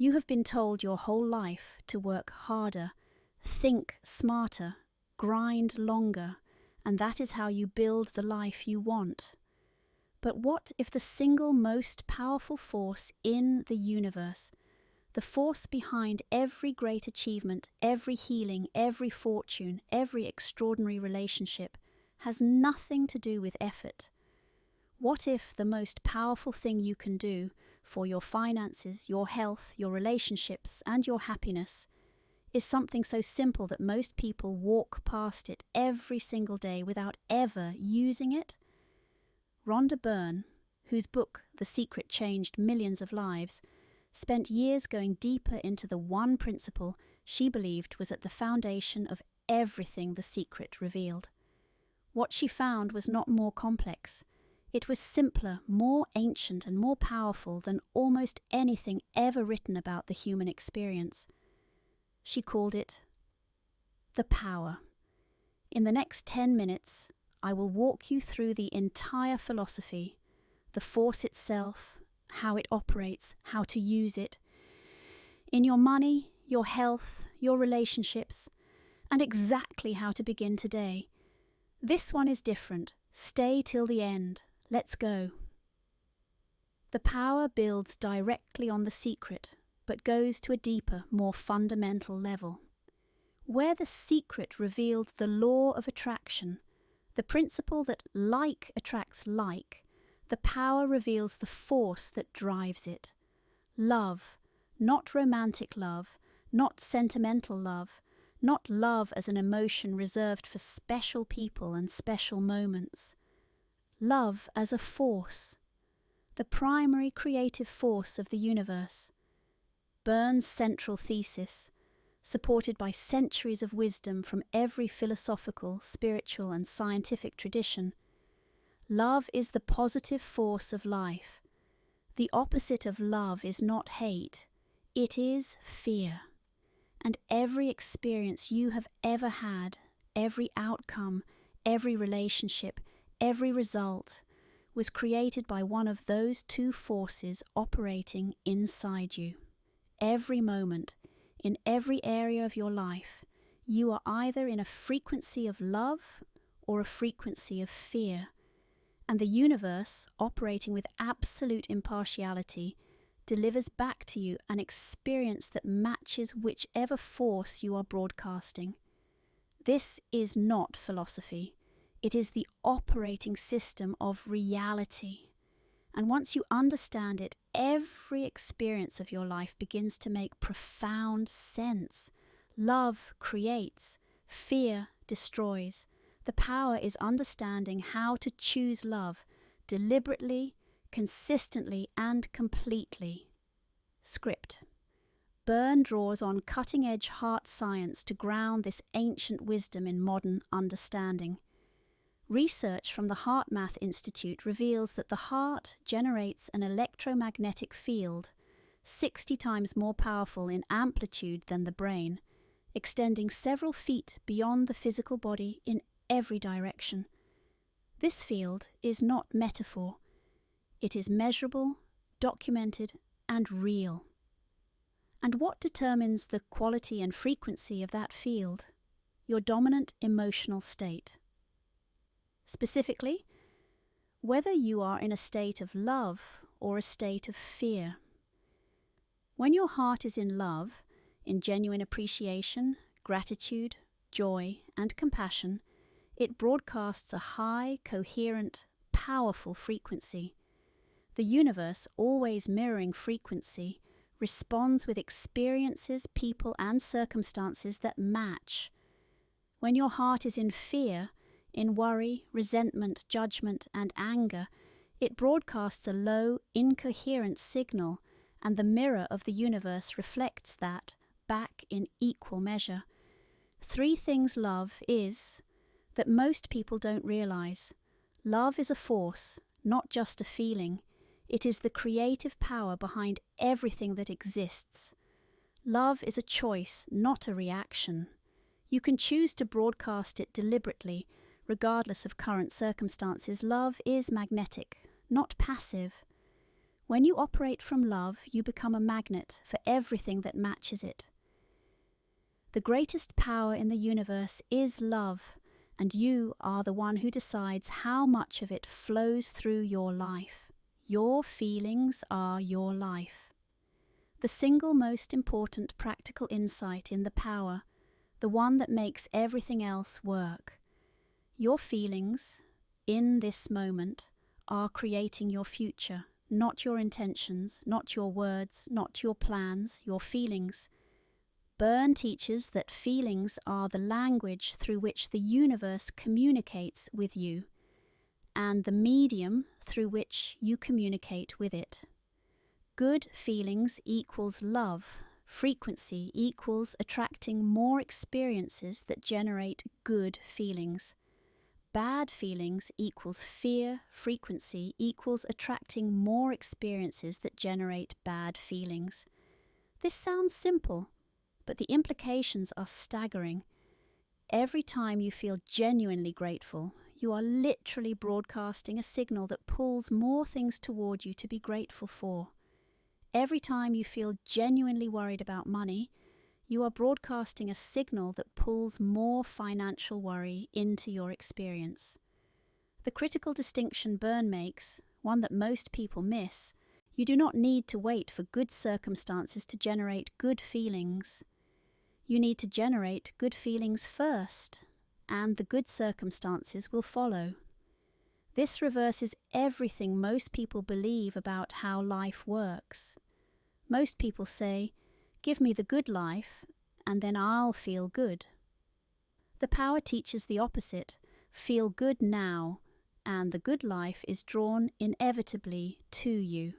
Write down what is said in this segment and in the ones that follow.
You have been told your whole life to work harder, think smarter, grind longer, and that is how you build the life you want. But what if the single most powerful force in the universe, the force behind every great achievement, every healing, every fortune, every extraordinary relationship, has nothing to do with effort? What if the most powerful thing you can do for your finances, your health, your relationships, and your happiness is something so simple that most people walk past it every single day without ever using it? Rhonda Byrne, whose book The Secret changed millions of lives, spent years going deeper into the one principle she believed was at the foundation of everything The Secret revealed. What she found was not more complex. It was simpler, more ancient, and more powerful than almost anything ever written about the human experience. She called it the power. In the next 10 minutes, I will walk you through the entire philosophy, the force itself, how it operates, how to use it, in your money, your health, your relationships, and exactly how to begin today. This one is different. Stay till the end. Let's go. The power builds directly on the secret, but goes to a deeper, more fundamental level. Where the secret revealed the law of attraction, the principle that like attracts like, the power reveals the force that drives it. Love, not romantic love, not sentimental love, not love as an emotion reserved for special people and special moments. Love as a force, the primary creative force of the universe. Byrne's central thesis, supported by centuries of wisdom from every philosophical, spiritual, and scientific tradition. Love is the positive force of life. The opposite of love is not hate, it is fear. And every experience you have ever had, every outcome, every relationship, every result, was created by one of those two forces operating inside you. Every moment, in every area of your life, you are either in a frequency of love or a frequency of fear. And the universe, operating with absolute impartiality, delivers back to you an experience that matches whichever force you are broadcasting. This is not philosophy. It is the operating system of reality. And once you understand it, every experience of your life begins to make profound sense. Love creates, fear destroys. The power is understanding how to choose love deliberately, consistently, and completely. Script. Byrne draws on cutting-edge heart science to ground this ancient wisdom in modern understanding. Research from the HeartMath Institute reveals that the heart generates an electromagnetic field 60 times more powerful in amplitude than the brain, extending several feet beyond the physical body in every direction. This field is not metaphor. It is measurable, documented, and real. And what determines the quality and frequency of that field? Your dominant emotional state. Specifically, whether you are in a state of love or a state of fear. When your heart is in love, in genuine appreciation, gratitude, joy, and compassion, it broadcasts a high, coherent, powerful frequency. The universe, always mirroring frequency, responds with experiences, people, and circumstances that match. When your heart is in fear, in worry, resentment, judgment, and anger, it broadcasts a low, incoherent signal, and the mirror of the universe reflects that back in equal measure. 3 things love is that most people don't realize. Love is a force, not just a feeling. It is the creative power behind everything that exists. Love is a choice, not a reaction. You can choose to broadcast it deliberately, regardless of current circumstances. Love is magnetic, not passive. When you operate from love, you become a magnet for everything that matches it. The greatest power in the universe is love, and you are the one who decides how much of it flows through your life. Your feelings are your life. The single most important practical insight in the power, the one that makes everything else work. Your feelings, in this moment, are creating your future, not your intentions, not your words, not your plans, your feelings. Byrne teaches that feelings are the language through which the universe communicates with you, and the medium through which you communicate with it. Good feelings equals love. Frequency equals attracting more experiences that generate good feelings. Bad feelings equals fear. Frequency equals attracting more experiences that generate bad feelings. This sounds simple, but the implications are staggering. Every time you feel genuinely grateful, you are literally broadcasting a signal that pulls more things toward you to be grateful for. Every time you feel genuinely worried about money, you are broadcasting a signal that pulls more financial worry into your experience. The critical distinction Byrne makes, one that most people miss, you do not need to wait for good circumstances to generate good feelings. You need to generate good feelings first, and the good circumstances will follow. This reverses everything most people believe about how life works. Most people say, "Give me the good life, and then I'll feel good." The power teaches the opposite, feel good now, and the good life is drawn inevitably to you.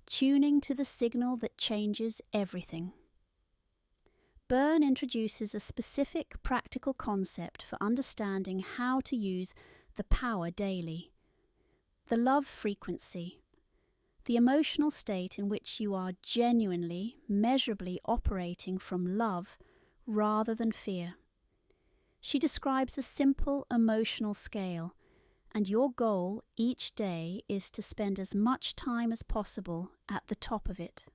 Tuning to the signal that changes everything. Byrne introduces a specific practical concept for understanding how to use the power daily. The love frequency, the emotional state in which you are genuinely, measurably operating from love rather than fear. She describes a simple emotional scale, and your goal each day is to spend as much time as possible at the top of it.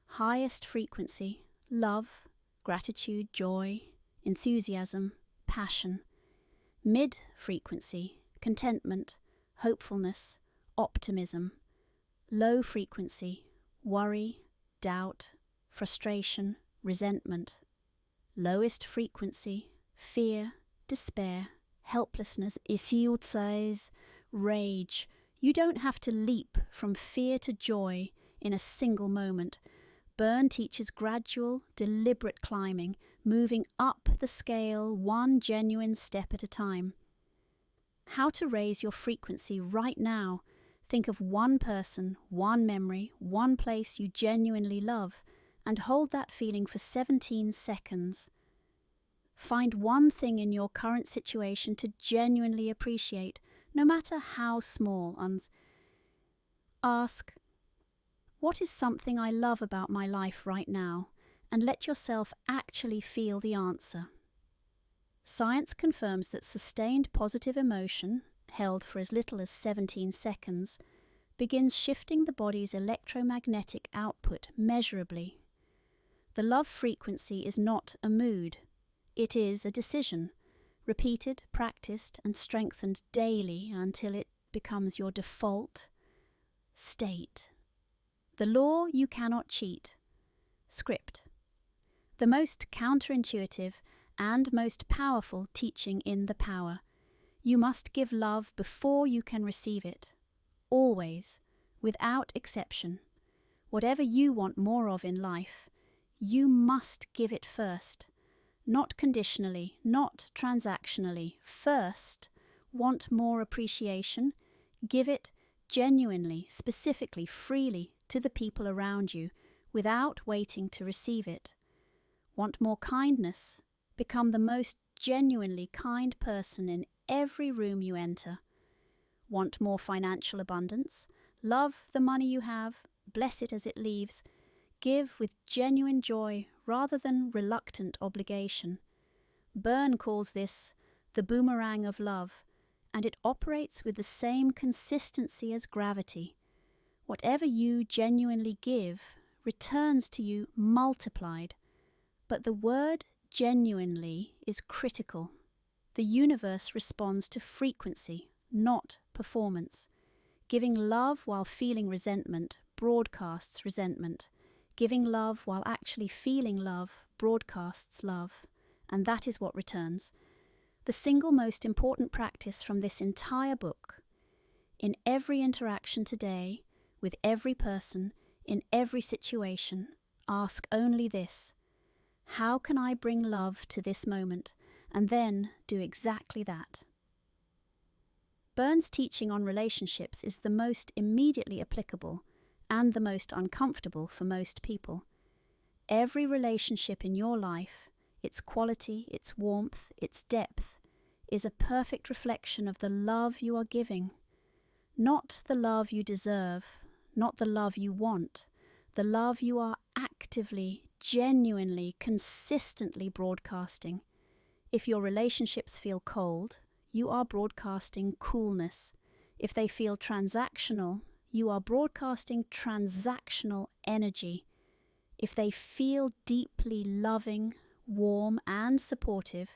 Highest frequency, love, gratitude, joy, enthusiasm, passion. Mid-frequency, contentment, hopefulness, optimism. Low frequency, worry, doubt, frustration, resentment. Lowest frequency, fear, despair, helplessness, isiutsais, rage. You don't have to leap from fear to joy in a single moment. Byrne teaches gradual, deliberate climbing, moving up the scale one genuine step at a time. How to raise your frequency right now. Think of one person, one memory, one place you genuinely love, and hold that feeling for 17 seconds. Find one thing in your current situation to genuinely appreciate, no matter how small, and ask, "What is something I love about my life right now?" and let yourself actually feel the answer. Science confirms that sustained positive emotion, held for as little as 17 seconds, begins shifting the body's electromagnetic output measurably. The love frequency is not a mood. It is a decision, repeated, practiced, and strengthened daily until it becomes your default state. The law you cannot cheat. Script. The most counterintuitive and most powerful teaching in the power. You must give love before you can receive it. Always, without exception. Whatever you want more of in life, you must give it first. Not conditionally, not transactionally. First, want more appreciation? Give it genuinely, specifically, freely to the people around you, without waiting to receive it. Want more kindness? Become the most genuinely kind person in every room you enter. Want more financial abundance? Love the money you have, bless it as it leaves. Give with genuine joy rather than reluctant obligation. Byrne calls this the boomerang of love, and it operates with the same consistency as gravity. Whatever you genuinely give returns to you multiplied, but the word genuinely is critical. The universe responds to frequency, not performance. Giving love while feeling resentment broadcasts resentment. Giving love while actually feeling love broadcasts love, and that is what returns. The single most important practice from this entire book, in every interaction today, with every person, in every situation, ask only this: how can I bring love to this moment? And then do exactly that. Byrne's teaching on relationships is the most immediately applicable and the most uncomfortable for most people. Every relationship in your life, its quality, its warmth, its depth, is a perfect reflection of the love you are giving. Not the love you deserve, not the love you want, the love you are actively, genuinely, consistently broadcasting. If your relationships feel cold, you are broadcasting coolness. If they feel transactional, you are broadcasting transactional energy. If they feel deeply loving, warm, and supportive,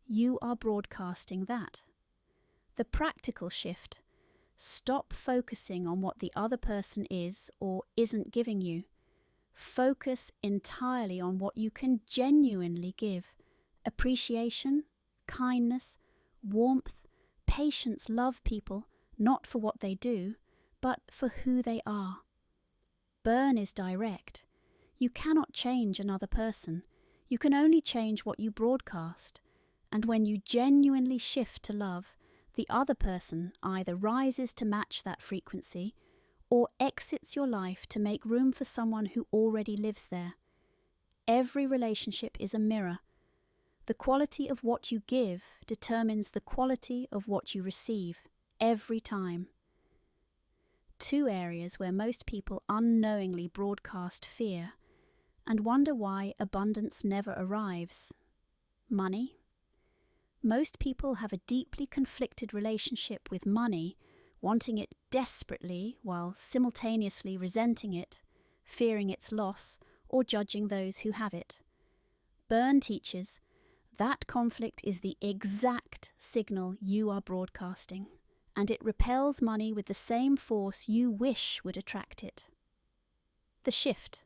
you are broadcasting that. The practical shift: stop focusing on what the other person is or isn't giving you. Focus entirely on what you can genuinely give. Appreciation, kindness, warmth, patience. Love people, not for what they do, but for who they are. Byrne is direct. You cannot change another person. You can only change what you broadcast. And when you genuinely shift to love, the other person either rises to match that frequency or exits your life to make room for someone who already lives there. Every relationship is a mirror. The quality of what you give determines the quality of what you receive, every time. Two areas where most people unknowingly broadcast fear and wonder why abundance never arrives. Money. Most people have a deeply conflicted relationship with money, wanting it desperately while simultaneously resenting it, fearing its loss, or judging those who have it. Byrne teaches that conflict is the exact signal you are broadcasting, and it repels money with the same force you wish would attract it. The shift.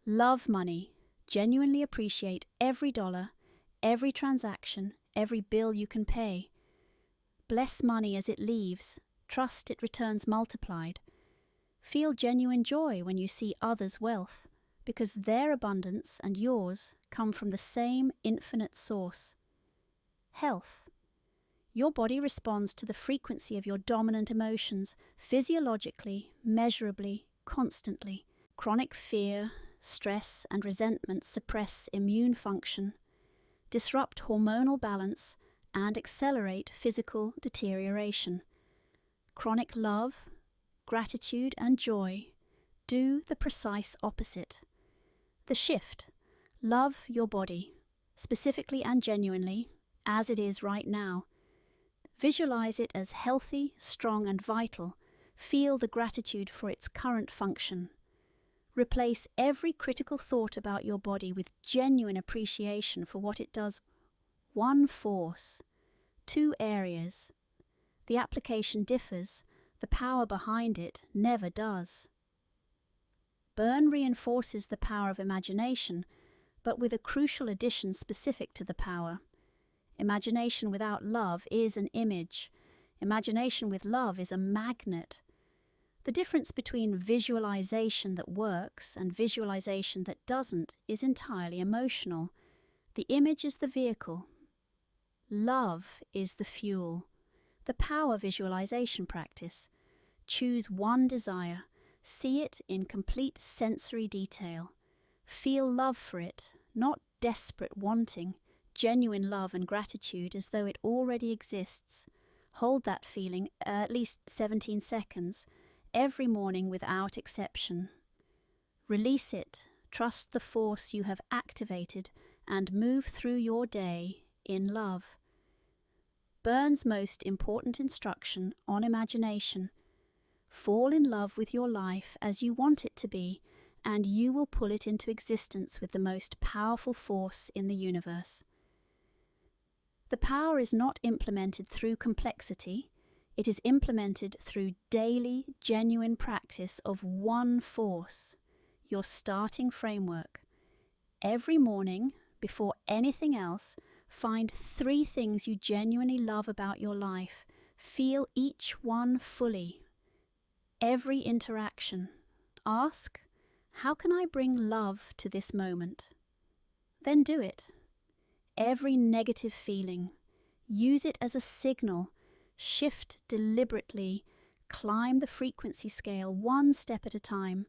Love money. Genuinely appreciate every dollar, every transaction, every bill you can pay. Bless money as it leaves. Trust it returns multiplied. Feel genuine joy when you see others' wealth, because their abundance and yours come from the same infinite source. Health. Your body responds to the frequency of your dominant emotions, physiologically, measurably, constantly. Chronic fear, stress, and resentment suppress immune function, disrupt hormonal balance, and accelerate physical deterioration. Chronic love, gratitude, and joy do the precise opposite. The shift. Love your body, specifically and genuinely, as it is right now. Visualize it as healthy, strong, and vital. Feel the gratitude for its current function. Replace every critical thought about your body with genuine appreciation for what it does. One force, two areas. The application differs, the power behind it never does. Byrne reinforces the power of imagination, but with a crucial addition specific to the power. Imagination without love is an image. Imagination with love is a magnet. The difference between visualization that works and visualization that doesn't is entirely emotional. The image is the vehicle. Love is the fuel. The power visualization practice. Choose one desire. See it in complete sensory detail. Feel love for it, not desperate wanting, genuine love and gratitude as though it already exists. Hold that feeling at least 17 seconds, every morning without exception. Release it, trust the force you have activated, and move through your day in love. Byrne's most important instruction on imagination: Fall in love with your life as you want it to be, and you will pull it into existence with the most powerful force in the universe. The power is not implemented through complexity. It is implemented through daily, genuine practice of one force, your starting framework. Every morning, before anything else, find 3 things you genuinely love about your life. Feel each one fully. Every interaction. Ask, how can I bring love to this moment? Then do it. Every negative feeling. Use it as a signal. Shift deliberately. Climb the frequency scale 1 step at a time.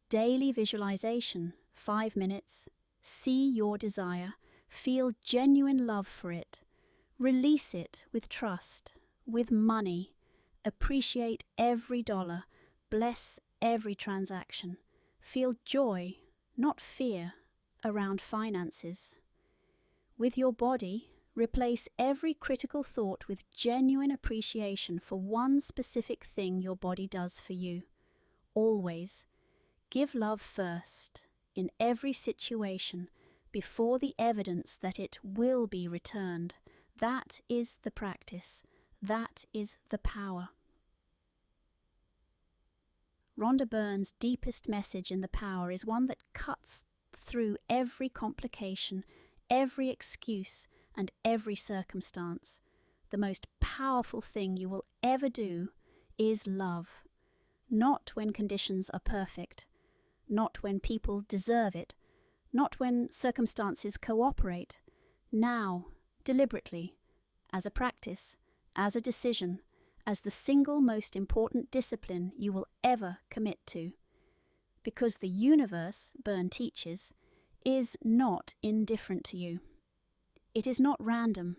Daily visualization, 5 minutes. See your desire. Feel genuine love for it. Release it with trust, with money. Appreciate every dollar. Bless every transaction. Feel joy, not fear, around finances. With your body, replace every critical thought with genuine appreciation for one specific thing your body does for you. Always. Give love first, in every situation, before the evidence that it will be returned. That is the practice. That is the power. Rhonda Byrne's deepest message in The Power is one that cuts through every complication, every excuse, and every circumstance. The most powerful thing you will ever do is love. Not when conditions are perfect, not when people deserve it, not when circumstances cooperate. Now, deliberately, as a practice, as a decision, as the single most important discipline you will ever commit to. Because the universe, Byrne teaches, is not indifferent to you. It is not random.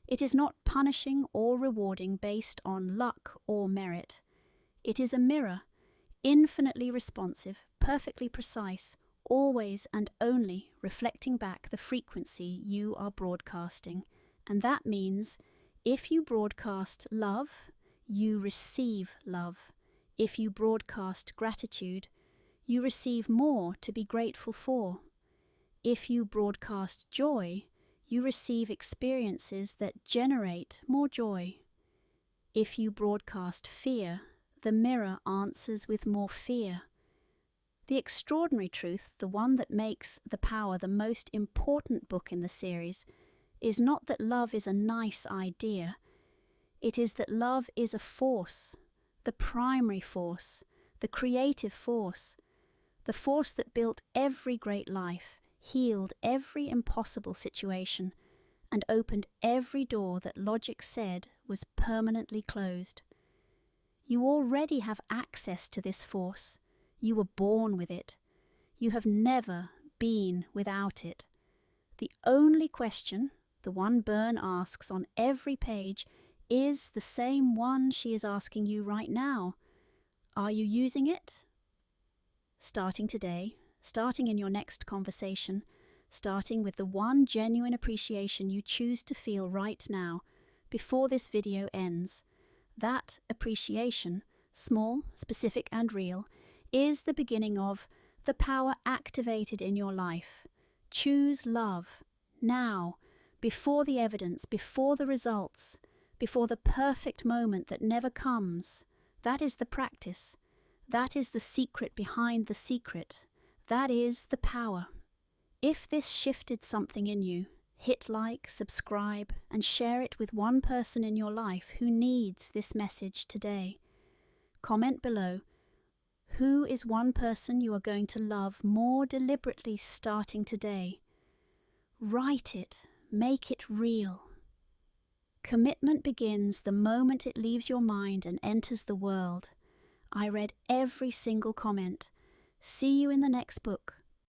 It is not punishing or rewarding based on luck or merit. It is a mirror, infinitely responsive, perfectly precise, always and only reflecting back the frequency you are broadcasting. And that means if you broadcast love, you receive love. If you broadcast gratitude, you receive more to be grateful for. If you broadcast joy, you receive experiences that generate more joy. If you broadcast fear, the mirror answers with more fear. The extraordinary truth, the one that makes The Power the most important book in the series, is not that love is a nice idea. It is that love is a force, the primary force, the creative force, the force that built every great life, healed every impossible situation, and opened every door that logic said was permanently closed. You already have access to this force. You were born with it. You have never been without it. The only question, the one Byrne asks on every page, is the same one she is asking you right now. Are you using it? Starting today, starting in your next conversation, starting with the one genuine appreciation you choose to feel right now, before this video ends. That appreciation, small, specific and real, is the beginning of the power activated in your life. Choose love, now, before the evidence, before the results, before the perfect moment that never comes. That is the practice. That is the secret behind the secret. That is the power. If this shifted something in you, hit like, subscribe, and share it with one person in your life who needs this message today. Comment below, who is one person you are going to love more deliberately starting today? Write it, make it real. Commitment begins the moment it leaves your mind and enters the world. I read every single comment. See you in the next book.